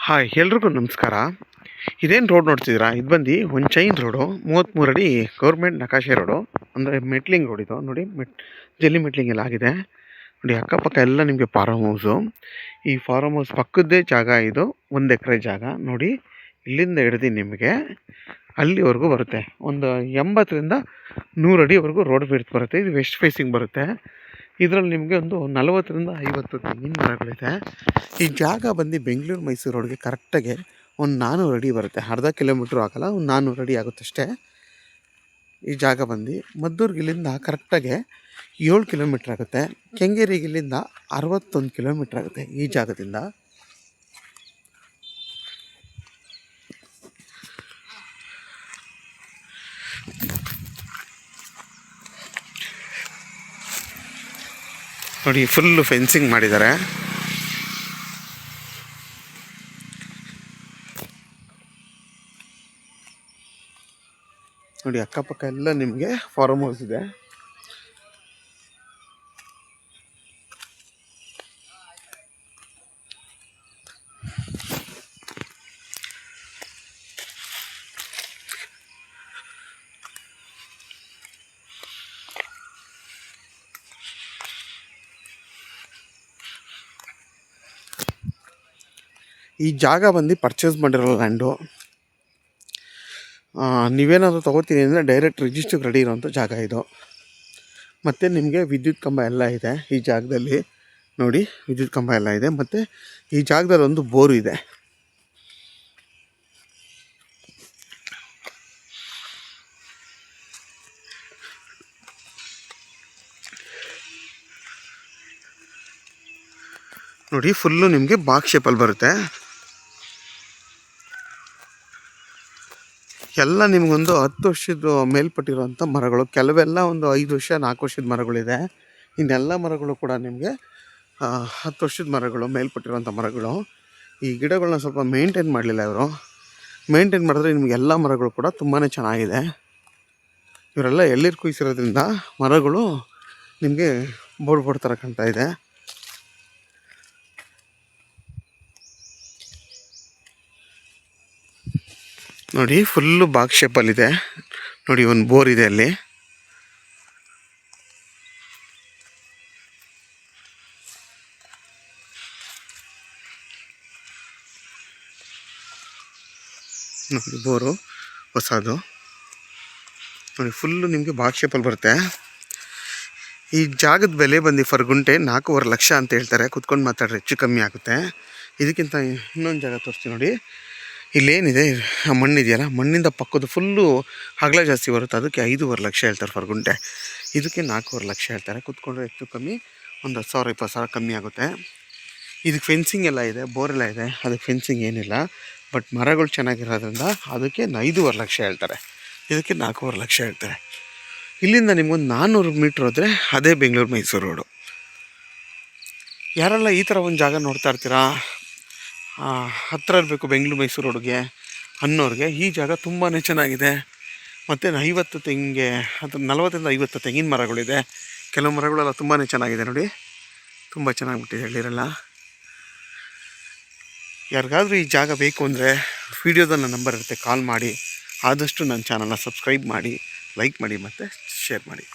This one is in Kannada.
ಹಾಯ್ ಎಲ್ರಿಗೂ ನಮಸ್ಕಾರ. ಇದೇನು ರೋಡ್ ನೋಡ್ತಿದ್ದೀರಾ? ಇದು ಬಂದು ಒಂದು ಚೈನ್ ರೋಡು, 33 ಅಡಿ ಗೌರ್ಮೆಂಟ್ ನಕಾಶೆ ರೋಡು, ಅಂದರೆ ಮೆಟ್ಲಿಂಗ್ ರೋಡ್ ಇದು. ನೋಡಿ ಜಲ್ಲಿ ಮೆಟ್ಲಿಂಗ್ ಎಲ್ಲ ಆಗಿದೆ ನೋಡಿ. ಅಕ್ಕಪಕ್ಕ ಎಲ್ಲ ನಿಮಗೆ ಫಾರಮ್ ಹೌಸು. ಈ ಫಾರಮ್ ಹೌಸ್ ಪಕ್ಕದ್ದೇ ಜಾಗ ಇದು, 1 ಎಕರೆ ಜಾಗ ನೋಡಿ. ಇಲ್ಲಿಂದ ಹಿಡ್ದು ನಿಮಗೆ ಅಲ್ಲಿವರೆಗೂ ಬರುತ್ತೆ, ಒಂದು 80ರಿಂದ 100 ಅಡಿವರೆಗೂ ರೋಡ್ ಬಿಡ್ತು ಬರುತ್ತೆ. ಇದು ವೆಸ್ಟ್ ಫೇಸಿಂಗ್ ಬರುತ್ತೆ. ಇದರಲ್ಲಿ ನಿಮಗೆ ಒಂದು 40ರಿಂದ 50 ತೆಂಗಿನ ಮರಗಳಿದೆ. ಈ ಜಾಗ ಬಂದು ಬೆಂಗಳೂರು ಮೈಸೂರು ರೋಡ್ಗೆ ಕರೆಕ್ಟಾಗಿ ಒಂದು 400 ಅಡಿ ಬರುತ್ತೆ. ಅರ್ಧ ಕಿಲೋಮೀಟ್ರ್ ಆಗಲ್ಲ, ಒಂದು 400 ಅಡಿ ಆಗುತ್ತಷ್ಟೇ. ಈ ಜಾಗ ಬಂದು ಮದ್ದೂರ್ಗಿಲ್ಲಿಂದ ಕರೆಕ್ಟಾಗಿ 7 ಕಿಲೋಮೀಟ್ರ್ ಆಗುತ್ತೆ. ಕೆಂಗೇರಿಗಿಲ್ಲಿಂದ 61 ಕಿಲೋಮೀಟ್ರ್ ಆಗುತ್ತೆ ಈ ಜಾಗದಿಂದ. ನೋಡಿ ಫುಲ್ಲು ಫೆನ್ಸಿಂಗ್ ಮಾಡಿದ್ದಾರೆ. ನೋಡಿ ಅಕ್ಕಪಕ್ಕ ಎಲ್ಲ ನಿಮಗೆ ಫಾರ್ಮ್ ಹೌಸ್ ಇದೆ. ಈ ಜಾಗ ಬಂದು ಪರ್ಚೇಸ್ ಮಾಡಿರೋ ಲ್ಯಾಂಡು. ನೀವೇನಾದರೂ ತೊಗೋತೀನಿ ಅಂದರೆ ಡೈರೆಕ್ಟ್ ರಿಜಿಸ್ಟ್ರಿಗೆ ರೆಡಿ ಇರೋಂಥ ಜಾಗ ಇದು. ಮತ್ತು ನಿಮಗೆ ವಿದ್ಯುತ್ ಕಂಬ ಎಲ್ಲ ಇದೆ ಈ ಜಾಗದಲ್ಲಿ. ನೋಡಿ ವಿದ್ಯುತ್ ಕಂಬ ಎಲ್ಲ ಇದೆ. ಮತ್ತು ಈ ಜಾಗದಲ್ಲಿ ಒಂದು ಬೋರು ಇದೆ. ನೋಡಿ ಫುಲ್ಲು ನಿಮಗೆ ಬಾಕ್ಸ್ ಶೇಪಲ್ಲಿ ಬರುತ್ತೆ. ಎಲ್ಲ ನಿಮಗೊಂದು 10 ವರ್ಷದ ಮೇಲ್ಪಟ್ಟಿರುವಂಥ ಮರಗಳು. ಕೆಲವೆಲ್ಲ ಒಂದು 5 ವರ್ಷ 4 ವರ್ಷದ ಮರಗಳಿದೆ. ಇನ್ನೆಲ್ಲ ಮರಗಳು ಕೂಡ ನಿಮಗೆ 10 ವರ್ಷದ ಮರಗಳು, ಮೇಲ್ಪಟ್ಟಿರುವಂಥ ಮರಗಳು. ಈ ಗಿಡಗಳನ್ನ ಸ್ವಲ್ಪ ಮೇಂಟೈನ್ ಮಾಡಲಿಲ್ಲ ಇವರು. ಮೇಂಟೈನ್ ಮಾಡಿದ್ರೆ ನಿಮಗೆ ಎಲ್ಲ ಮರಗಳು ಕೂಡ ತುಂಬಾ ಚೆನ್ನಾಗಿದೆ. ಇವರೆಲ್ಲ ಎಳ್ಳೀರು ಕುಯ್ಸಿರೋದ್ರಿಂದ ಮರಗಳು ನಿಮಗೆ ಬೋರ್ಡ್ ಥರ ಕಾಣ್ತಾ ಇದೆ. ನೋಡಿ ಫುಲ್ಲು ಬಾಕ್ಸ್ ಶೇಪಲ್ಲಿದೆ. ನೋಡಿ ಒಂದು ಬೋರ್ ಇದೆ ಅಲ್ಲಿ. ನೋಡಿ ಬೋರು ಹೊಸದು. ನೋಡಿ ಫುಲ್ಲು ನಿಮಗೆ ಬಾಕ್ಸ್ ಶೇಪಲ್ಲಿ ಬರುತ್ತೆ. ಈ ಜಾಗದ ಬೆಲೆ ಬಂದು ಫರ್ ಗುಂಟೆ 4.5 ಲಕ್ಷ ಅಂತ ಹೇಳ್ತಾರೆ. ಕುತ್ಕೊಂಡು ಮಾತಾಡ್ರೆ ಹೆಚ್ಚು ಕಮ್ಮಿ ಆಗುತ್ತೆ. ಇದಕ್ಕಿಂತ ಇನ್ನೊಂದು ಜಾಗ ತೋರಿಸ್ತೀನಿ ನೋಡಿ. ಇಲ್ಲೇನಿದೆ ಮಣ್ಣಿದೆಯಲ್ಲ, ಮಣ್ಣಿಂದ ಪಕ್ಕದ ಫುಲ್ಲು ಅಗಲ ಜಾಸ್ತಿ ಬರುತ್ತೆ. ಅದಕ್ಕೆ 5.5 ಲಕ್ಷ ಹೇಳ್ತಾರೆ ಫರ್ ಗುಂಟೆ. ಇದಕ್ಕೆ 4.5 ಲಕ್ಷ ಹೇಳ್ತಾರೆ. ಕುತ್ಕೊಂಡ್ರೆ ಹೆಚ್ಚು ಕಮ್ಮಿ ಒಂದು 10,000 20,000 ಕಮ್ಮಿ ಆಗುತ್ತೆ. ಇದಕ್ಕೆ ಫೆನ್ಸಿಂಗ್ ಎಲ್ಲ ಇದೆ, ಬೋರೆಲ್ಲ ಇದೆ. ಅದಕ್ಕೆ ಫೆನ್ಸಿಂಗ್ ಏನಿಲ್ಲ. ಬಟ್ ಮರಗಳು ಚೆನ್ನಾಗಿರೋದ್ರಿಂದ ಅದಕ್ಕೆ 5.5 ಲಕ್ಷ ಹೇಳ್ತಾರೆ. ಇದಕ್ಕೆ 4.5 ಲಕ್ಷ ಹೇಳ್ತಾರೆ. ಇಲ್ಲಿಂದ ನಿಮಗೊಂದು 400 ಮೀಟ್ರ್ ಹೋದರೆ ಅದೇ ಬೆಂಗಳೂರು ಮೈಸೂರು ರೋಡು. ಯಾರೆಲ್ಲ ಈ ಥರ ಒಂದು ಜಾಗ ನೋಡ್ತಾ ಇರ್ತೀರಾ, ಹತ್ತಿರ ಇರಬೇಕು ಬೆಂಗಳೂರು ಮೈಸೂರು ರೋಡ್ಗೆ ಅನ್ನೋರಿಗೆ ಈ ಜಾಗ ತುಂಬಾ ಚೆನ್ನಾಗಿದೆ. ಮತ್ತು 50 ತೆಂಗಿಗೆ ಅದು 40ರಿಂದ 50 ತೆಂಗಿನ ಮರಗಳಿದೆ. ಕೆಲವು ಮರಗಳೆಲ್ಲ ತುಂಬಾ ಚೆನ್ನಾಗಿದೆ ನೋಡಿ. ತುಂಬ ಚೆನ್ನಾಗಿಬಿಟ್ಟಿದೆ ಹೇಳಿರಲ್ಲ. ಯಾರಿಗಾದ್ರೂ ಈ ಜಾಗ ಬೇಕು ಅಂದರೆ ವಿಡಿಯೋದಲ್ಲಿ ನನ್ನ ನಂಬರ್ ಇರುತ್ತೆ, ಕಾಲ್ ಮಾಡಿ. ಆದಷ್ಟು ನನ್ನ ಚಾನಲ್ನ ಸಬ್ಸ್ಕ್ರೈಬ್ ಮಾಡಿ, ಲೈಕ್ ಮಾಡಿ ಮತ್ತು ಶೇರ್ ಮಾಡಿ.